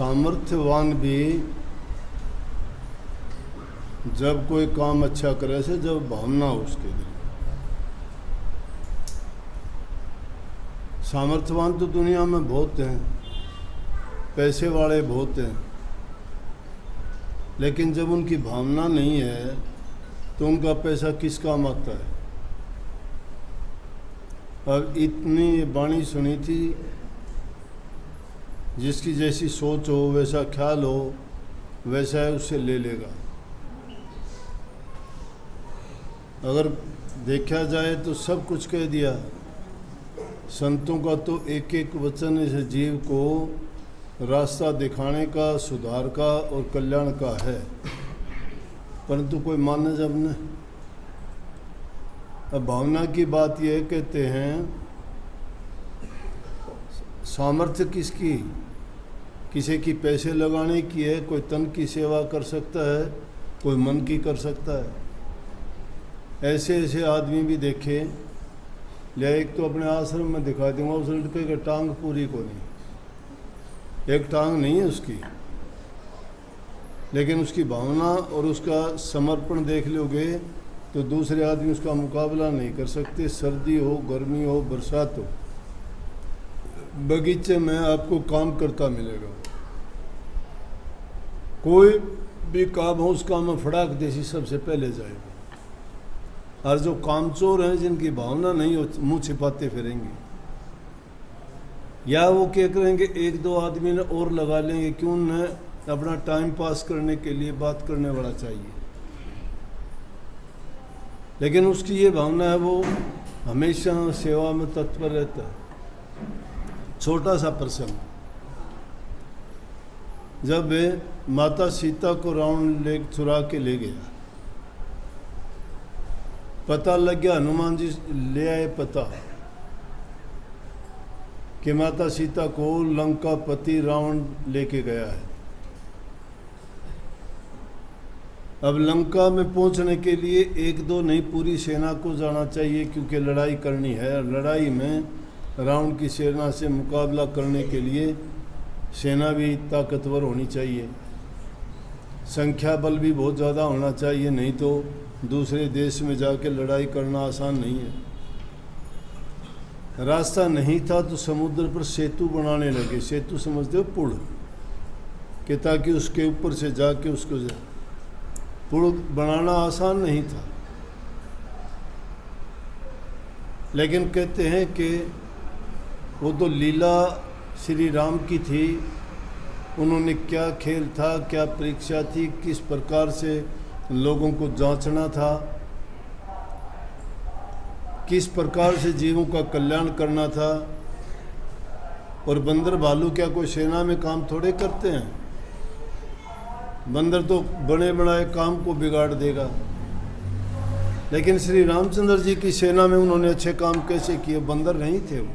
सामर्थ्यवान भी जब कोई काम अच्छा करे से जब भावना हो उसके दिल में। सामर्थ्यवान तो दुनिया में बहुत हैं, पैसे वाले बहुत हैं, लेकिन जब उनकी भावना नहीं है तो उनका पैसा किस काम आता है। अब इतनी वाणी सुनी थी, जिसकी जैसी सोच हो, वैसा ख्याल हो, वैसा है उससे ले लेगा। अगर देखा जाए तो सब कुछ कह दिया। संतों का तो एक एक वचन इस जीव को रास्ता दिखाने का, सुधार का और कल्याण का है, परंतु कोई माने जब न। अब भावना की बात यह कहते हैं, सामर्थ्य किसकी, किसी की पैसे लगाने की है, कोई तन की सेवा कर सकता है, कोई मन की कर सकता है। ऐसे ऐसे आदमी भी देखे, ले एक तो अपने आश्रम में दिखा दूंगा, उस लड़के की टांग पूरी को नहीं, एक टांग नहीं है उसकी, लेकिन उसकी भावना और उसका समर्पण देख लोगे तो दूसरे आदमी उसका मुकाबला नहीं कर सकते। सर्दी हो, गर्मी हो, बरसात हो, बगीचे में आपको काम करता मिलेगा। कोई भी काम हो उस काम में फड़ाक देसी सबसे पहले जाएगा। और जो कामचोर हैं, जिनकी भावना नहीं हो, मुंह छिपाते फिरेंगे, या वो क्या करेंगे, एक दो आदमी ने और लगा लेंगे, क्यों न अपना टाइम पास करने के लिए बात करने वाला चाहिए। लेकिन उसकी ये भावना है, वो हमेशा सेवा में तत्पर रहता है। छोटा सा प्रसंग, जब माता सीता को रावण ले चुरा के ले गया, पता लग गया, हनुमान जी ले आए पता कि माता सीता को लंका पति रावण लेके गया है। अब लंका में पहुंचने के लिए एक दो नहीं, पूरी सेना को जाना चाहिए, क्योंकि लड़ाई करनी है। लड़ाई में रावण की सेना से मुकाबला करने के लिए सेना भी ताकतवर होनी चाहिए, संख्या बल भी बहुत ज़्यादा होना चाहिए, नहीं तो दूसरे देश में जाके लड़ाई करना आसान नहीं है। रास्ता नहीं था तो समुद्र पर सेतु बनाने लगे। सेतु समझते हो, पुल, कि ताकि उसके ऊपर से जाके उसको पुल बनाना आसान नहीं था। लेकिन कहते हैं कि वो तो लीला श्री राम की थी। उन्होंने क्या खेल था, क्या परीक्षा थी, किस प्रकार से लोगों को जांचना था, किस प्रकार से जीवों का कल्याण करना था। और बंदर भालू क्या कोई सेना में काम थोड़े करते हैं। बंदर तो बड़े बनाए काम को बिगाड़ देगा। लेकिन श्री रामचंद्र जी की सेना में उन्होंने अच्छे काम कैसे किए। बंदर नहीं थे वो,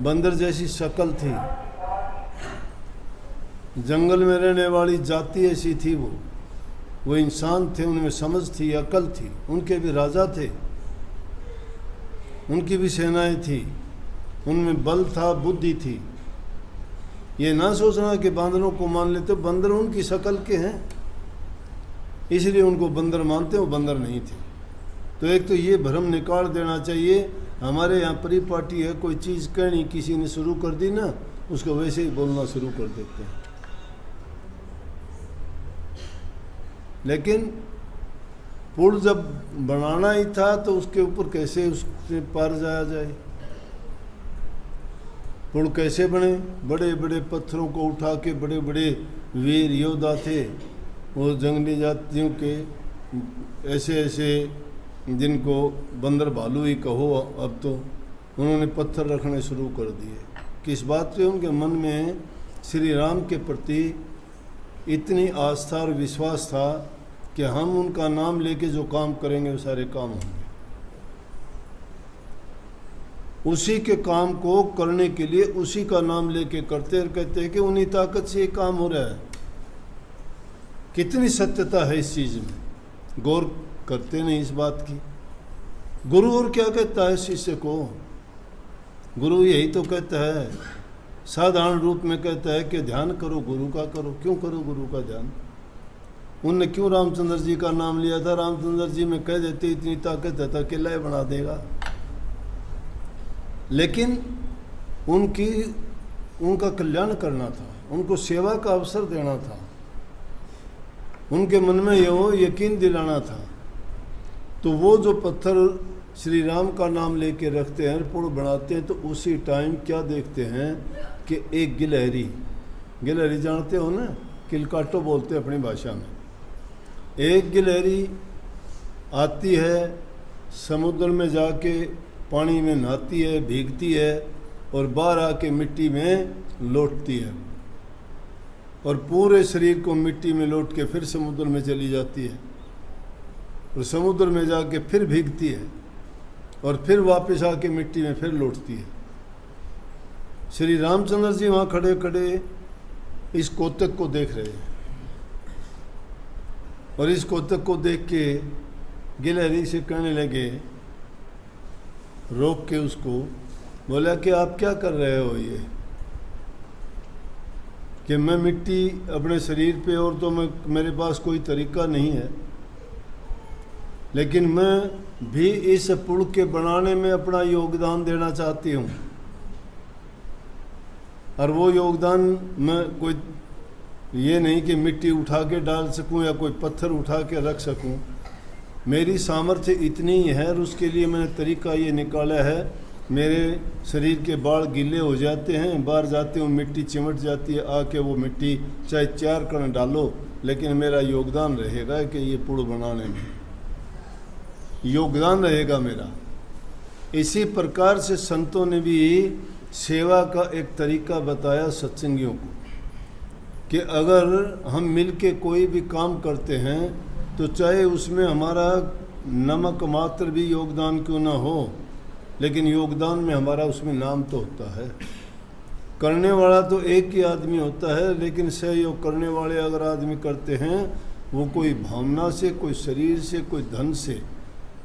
बंदर जैसी शक्ल थी, जंगल में रहने वाली जाति ऐसी थी। वो इंसान थे, उनमें समझ थी, अकल थी। उनके भी राजा थे, उनकी भी सेनाएं थी, उनमें बल था, बुद्धि थी। ये ना सोचना कि बंदरों को मान लेते, बंदर उनकी शक्ल के हैं इसलिए उनको बंदर मानते, वो बंदर नहीं थे। तो एक तो ये भ्रम निकाल देना चाहिए। हमारे यहाँ परिपाटी है, कोई चीज़ कहनी किसी ने शुरू कर दी ना, उसको वैसे ही बोलना शुरू कर देते हैं। लेकिन पुल जब बनाना ही था तो उसके ऊपर कैसे उससे पार जाया जाए। पुल कैसे बने, बड़े बड़े पत्थरों को उठा के, बड़े बड़े वीर योद्धा थे वो जंगली जातियों के, ऐसे ऐसे जिनको बंदर भालू ही कहो अब तो, उन्होंने पत्थर रखने शुरू कर दिए। किस बात पे? उनके मन में श्री राम के प्रति इतनी आस्था और विश्वास था कि हम उनका नाम लेके जो काम करेंगे वो सारे काम होंगे। उसी के काम को करने के लिए उसी का नाम लेके करते और कहते हैं कि उन्हीं ताकत से ये काम हो रहा है। कितनी सत्यता है इस चीज़ में, गौर करते नहीं इस बात की। गुरु और क्या कहता है शिष्य को? गुरु यही तो कहता है, साधारण रूप में कहता है कि ध्यान करो गुरु का करो। क्यों करो गुरु का ध्यान? उनने क्यों रामचंद्र जी का नाम लिया था? रामचंद्र जी में कह देते इतनी ताकत है तो अकेला ही बना देगा। लेकिन उनका कल्याण करना था, उनको सेवा का अवसर देना था, उनके मन में यकीन दिलाना था। तो वो जो पत्थर श्री राम का नाम लेके रखते हैं, पुल बनाते हैं, तो उसी टाइम क्या देखते हैं कि एक गिलहरी जानते हो ना, किलकाटो बोलते हैं अपनी भाषा में। एक गिलहरी आती है, समुद्र में जाके पानी में नहाती है, भीगती है और बाहर आके मिट्टी में लौटती है और पूरे शरीर को मिट्टी में लौट के फिर समुद्र में चली जाती है और समुद्र में जाके फिर भीगती है और फिर वापस आके मिट्टी में फिर लौटती है। श्री रामचंद्र जी वहाँ खड़े खड़े इस कोतक को देख रहे हैं और इस कोतक को देख के गिलहरी से कहने लगे, रोक के उसको बोला कि आप क्या कर रहे हो ये? कि मैं मिट्टी अपने शरीर पे और तो मेरे पास कोई तरीका नहीं है, लेकिन मैं भी इस पुल के बनाने में अपना योगदान देना चाहती हूँ। और वो योगदान मैं कोई ये नहीं कि मिट्टी उठा के डाल सकूँ या कोई पत्थर उठा के रख सकूँ। मेरी सामर्थ्य इतनी ही है और उसके लिए मैंने तरीका ये निकाला है, मेरे शरीर के बाल गीले हो जाते हैं, बाहर जाते हूँ मिट्टी चिमट जाती है, आके वो मिट्टी चाहे 4 कण डालो, लेकिन मेरा योगदान रहेगा कि ये पुल बनाने में योगदान रहेगा मेरा। इसी प्रकार से संतों ने भी सेवा का एक तरीका बताया सत्संगियों को कि अगर हम मिलके कोई भी काम करते हैं तो चाहे उसमें हमारा नमक मात्र भी योगदान क्यों ना हो, लेकिन योगदान में हमारा उसमें नाम तो होता है। करने वाला तो एक ही आदमी होता है, लेकिन सहयोग करने वाले अगर आदमी करते हैं, वो कोई भावना से, कोई शरीर से, कोई धन से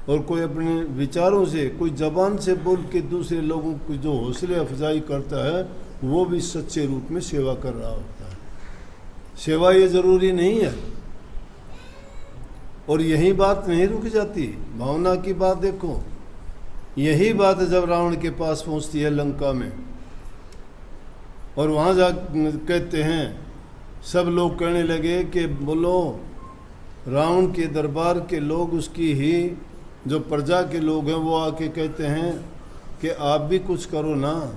और कोई अपने विचारों से, कोई जबान से बोल के दूसरे लोगों की जो हौसले अफजाई करता है, वो भी सच्चे रूप में सेवा कर रहा होता है। सेवा ये ज़रूरी नहीं है। और यही बात नहीं रुक जाती, भावना की बात देखो। यही बात जब रावण के पास पहुंचती है लंका में और वहाँ जा कहते हैं, सब लोग कहने लगे कि बोलो रावण के दरबार के लोग, उसकी ही जो प्रजा के लोग हैं, वो आके कहते हैं कि आप भी कुछ करो ना।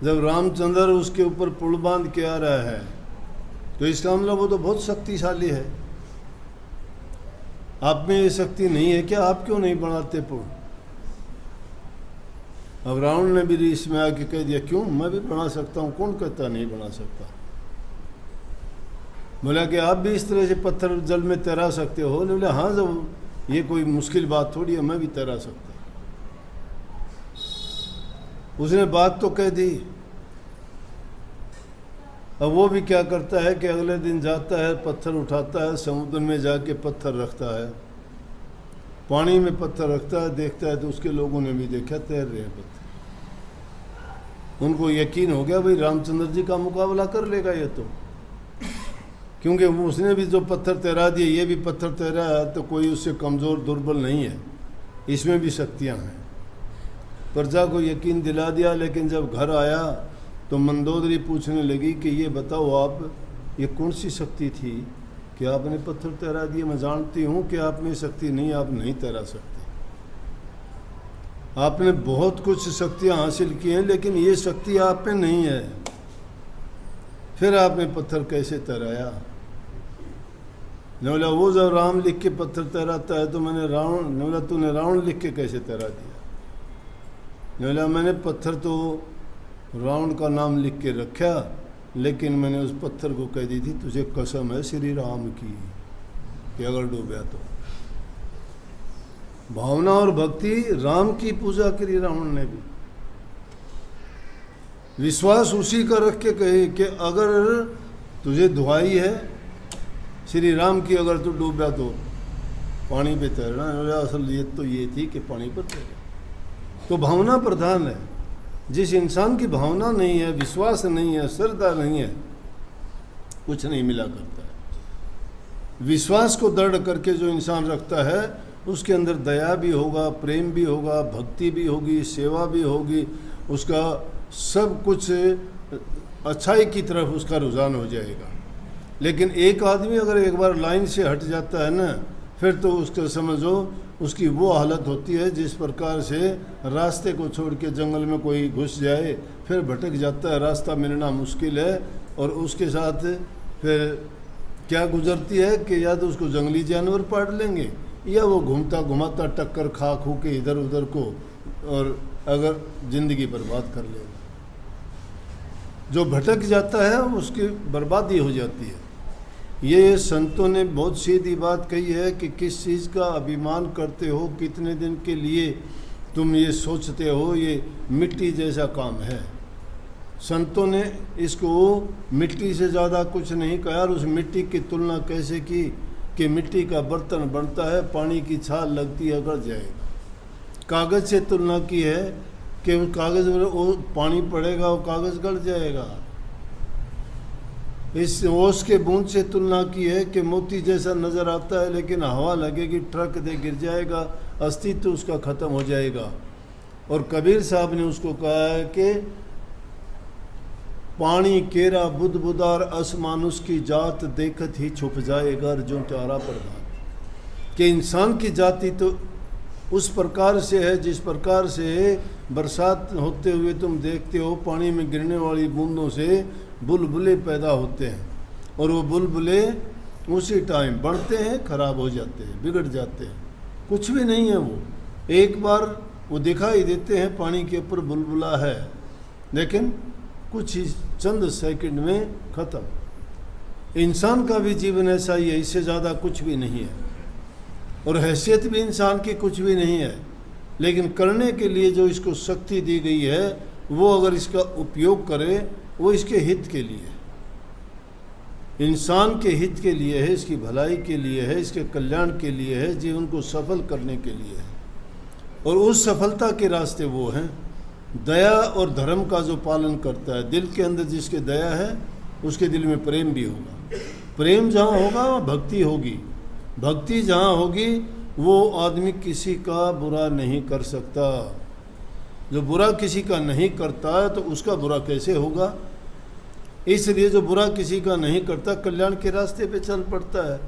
जब रामचंद्र उसके ऊपर पुल बांध के आ रहा है तो इसका मतलब वो तो बहुत शक्तिशाली है। आप में ये शक्ति नहीं है क्या? आप क्यों नहीं बनाते पुल? अब रावण ने भी रीस में आके कह दिया, क्यों, मैं भी बना सकता हूँ, कौन कहता नहीं बना सकता। बोला कि आप भी इस तरह से पत्थर जल में तैरा सकते हो? बोला हाँ, जब ये कोई मुश्किल बात थोड़ी है, मैं भी तैरा सकता। उसने बात तो कह दी। अब वो भी क्या करता है कि अगले दिन जाता है, पत्थर उठाता है, समुद्र में जाके पत्थर रखता है, पानी में पत्थर रखता है, देखता है तो उसके लोगों ने भी देखा तैर रहे हैं पत्थर। उनको यकीन हो गया भाई रामचंद्र जी का मुकाबला कर लेगा ये तो, क्योंकि उसने भी जो पत्थर तैरा दिए, ये भी पत्थर तैरा है, तो कोई उससे कमज़ोर दुर्बल नहीं है, इसमें भी शक्तियाँ हैं। प्रजा को यकीन दिला दिया। लेकिन जब घर आया तो मंदोदरी पूछने लगी कि ये बताओ आप, ये कौन सी शक्ति थी कि आपने पत्थर तैरा दिए? मैं जानती हूँ कि आप में शक्ति नहीं, आप नहीं तैरा सकते। आपने बहुत कुछ शक्तियाँ हासिल की हैं, लेकिन ये शक्ति आप में नहीं है। फिर आपने पत्थर कैसे तैराया? बोला वो जब राम लिख के पत्थर तैराता है तो मैंने रावण, बोला तूने रावण लिख के कैसे तैरा दिया? बोला मैंने पत्थर तो रावण का नाम लिख के रखा, लेकिन मैंने उस पत्थर को कह दी थी तुझे कसम है श्री राम की कि अगर डूबा तो। भावना और भक्ति, राम की पूजा करी रावण ने भी। विश्वास उसी का रख के कहे कि अगर तुझे दुहाई है श्री राम की, अगर तू डूबा तो पानी पे तैरना। असल ये तो ये थी कि पानी पर तैरना। तो भावना प्रधान है। जिस इंसान की भावना नहीं है, विश्वास नहीं है, श्रद्धा नहीं है, कुछ नहीं मिला करता है। विश्वास को दृढ़ करके जो इंसान रखता है उसके अंदर दया भी होगा, प्रेम भी होगा, भक्ति भी होगी, सेवा भी होगी, उसका सब कुछ अच्छाई की तरफ उसका रुझान हो जाएगा। लेकिन एक आदमी अगर एक बार लाइन से हट जाता है ना, फिर तो उसको समझो उसकी वो हालत होती है जिस प्रकार से रास्ते को छोड़ के जंगल में कोई घुस जाए, फिर भटक जाता है, रास्ता मिलना मुश्किल है। और उसके साथ फिर क्या गुजरती है कि या तो उसको जंगली जानवर पाड़ लेंगे या वो घूमता घुमाता टक्कर खा खू के इधर उधर को, और अगर ज़िंदगी बर्बाद कर लेगा। जो भटक जाता है उसकी बर्बादी हो जाती है। ये संतों ने बहुत सीधी बात कही है कि किस चीज़ का अभिमान करते हो, कितने दिन के लिए तुम ये सोचते हो, ये मिट्टी जैसा काम है। संतों ने इसको मिट्टी से ज़्यादा कुछ नहीं कहा। और उस मिट्टी की तुलना कैसे की कि मिट्टी का बर्तन बनता है, पानी की छाल लगती है, गड़ जाएगा। कागज़ से तुलना की है कि उस कागज़ में वो पानी पड़ेगा, वो कागज़ गड़ जाएगा। इस ओस के बूंद से तुलना की है कि मोती जैसा नज़र आता है, लेकिन हवा लगेगी, ट्रक दे गिर जाएगा, अस्तित्व उसका ख़त्म हो जाएगा। और कबीर साहब ने उसको कहा है कि पानी केरा बुध बुदार अस मानुष की जात देखत ही छुप जाएगा जो त्यारा प्रभात। कि इंसान की जाति तो उस प्रकार से है जिस प्रकार से बरसात होते हुए तुम देखते हो पानी में गिरने वाली बूंदों से बुलबुले पैदा होते हैं, और वो बुलबुले उसी टाइम बढ़ते हैं, खराब हो जाते हैं, बिगड़ जाते हैं, कुछ भी नहीं है। वो एक बार वो दिखाई देते हैं, पानी के ऊपर बुलबुला है, लेकिन कुछ ही चंद सेकंड में ख़त्म। इंसान का भी जीवन ऐसा ही है, इससे ज़्यादा कुछ भी नहीं है। और हैसियत भी इंसान की कुछ भी नहीं है, लेकिन करने के लिए जो इसको शक्ति दी गई है वो अगर इसका उपयोग करे, वो इसके हित के लिए है, इंसान के हित के लिए है, इसकी भलाई के लिए है, इसके कल्याण के लिए है, जीवन को सफल करने के लिए है। और उस सफलता के रास्ते वो हैं दया और धर्म का जो पालन करता है। दिल के अंदर जिसके दया है उसके दिल में प्रेम भी होगा। प्रेम जहाँ होगा वहाँ भक्ति होगी। भक्ति जहाँ होगी वो आदमी किसी का बुरा नहीं कर सकता। जो बुरा किसी का नहीं करता है तो उसका बुरा कैसे होगा। इसलिए जो बुरा किसी का नहीं करता कल्याण के रास्ते पे चल पड़ता है।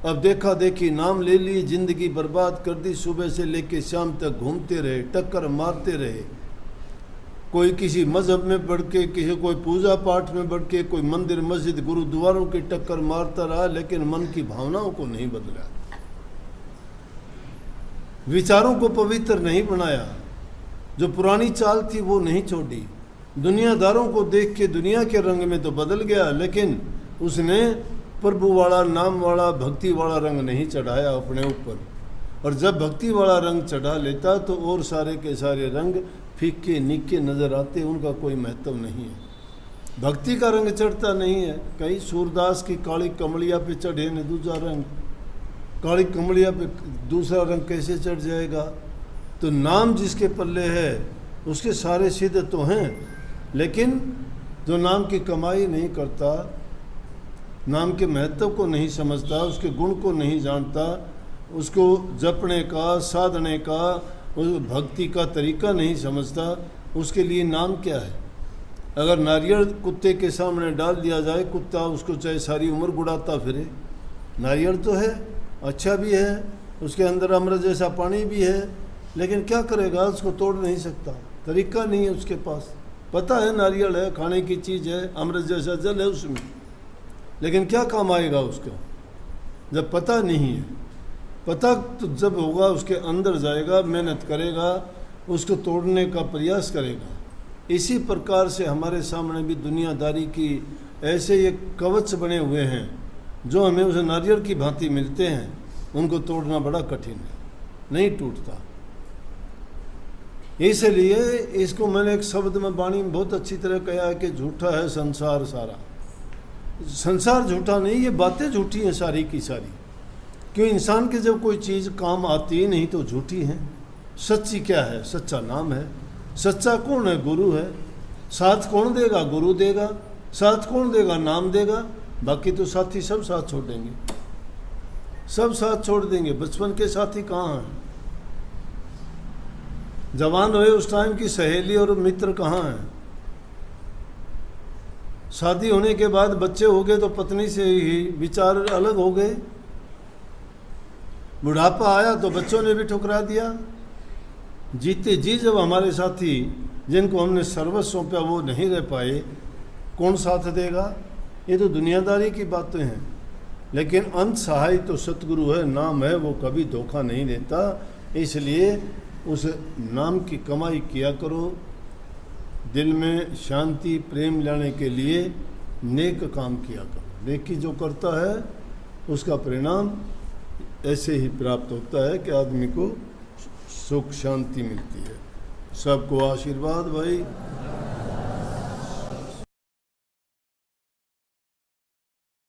अब देखा देखी नाम ले ली, जिंदगी बर्बाद कर दी, सुबह से लेके शाम तक घूमते रहे, टक्कर मारते रहे, कोई किसी मजहब में बढ़ के, किसी कोई पूजा पाठ में बढ़ के, कोई मंदिर मस्जिद गुरुद्वारों की टक्कर मारता रहा, लेकिन मन की भावनाओं को नहीं बदला, विचारों को पवित्र नहीं बनाया, जो पुरानी चाल थी वो नहीं छोड़ी। दुनियादारों को देख के दुनिया के रंग में तो बदल गया, लेकिन उसने प्रभु वाला, नाम वाला, भक्ति वाला रंग नहीं चढ़ाया अपने ऊपर। और जब भक्ति वाला रंग चढ़ा लेता तो और सारे के सारे रंग फीके निके नज़र आते, उनका कोई महत्व नहीं है। भक्ति का रंग चढ़ता नहीं है। कहीं सूरदास की काली कमलिया पे चढ़े ने दूसरा रंग, काली कमलिया पे दूसरा रंग कैसे चढ़ जाएगा। तो नाम जिसके पल्ले है उसके सारे सिद्ध तो हैं, लेकिन जो नाम की कमाई नहीं करता, नाम के महत्व को नहीं समझता, उसके गुण को नहीं जानता, उसको जपने का, साधने का, उस भक्ति का तरीका नहीं समझता, उसके लिए नाम क्या है। अगर नारियल कुत्ते के सामने डाल दिया जाए, कुत्ता उसको चाहे सारी उम्र गुड़ाता फिरे। नारियल तो है, अच्छा भी है, उसके अंदर अमृत जैसा पानी भी है, लेकिन क्या करेगा, उसको तोड़ नहीं सकता, तरीका नहीं है उसके पास। पता है नारियल है, खाने की चीज़ है, अमृत जैसा जल है उसमें, लेकिन क्या काम आएगा उसका जब पता नहीं है। पता तो जब होगा उसके अंदर जाएगा, मेहनत करेगा, उसको तोड़ने का प्रयास करेगा। इसी प्रकार से हमारे सामने भी दुनियादारी की ऐसे ये कवच बने हुए हैं जो हमें उस नारियल की भांति मिलते हैं, उनको तोड़ना बड़ा कठिन है, नहीं टूटता। इसलिए इसको मैंने एक शब्द में वाणी में बहुत अच्छी तरह कहा है कि झूठा है संसार सारा। संसार झूठा नहीं, ये बातें झूठी हैं सारी की सारी। क्यों, इंसान के जब कोई चीज़ काम आती ही नहीं तो झूठी है। सच्ची क्या है, सच्चा नाम है। सच्चा कौन है? गुरु है। साथ कौन देगा? गुरु देगा। साथ कौन देगा? नाम देगा। बाकी तो साथी सब साथ छोड़ देंगे, सब साथ छोड़ देंगे। बचपन के साथी कहाँ हैं? जवान हुए उस टाइम की सहेली और मित्र कहाँ हैं? शादी होने के बाद बच्चे हो गए तो पत्नी से ही विचार अलग हो गए। बुढ़ापा आया तो बच्चों ने भी ठुकरा दिया। जीते जी जब हमारे साथी जिनको हमने सर्वस्व सौंपा वो नहीं रह पाए, कौन साथ देगा? ये तो दुनियादारी की बातें हैं। लेकिन अंत सहाय तो सतगुरु है, नाम है, वो कभी धोखा नहीं देता। इसलिए उस नाम की कमाई किया करो। दिल में शांति प्रेम लाने के लिए नेक काम किया करो। नेकी जो करता है उसका परिणाम ऐसे ही प्राप्त होता है कि आदमी को सुख शांति मिलती है। सबको आशीर्वाद भाई।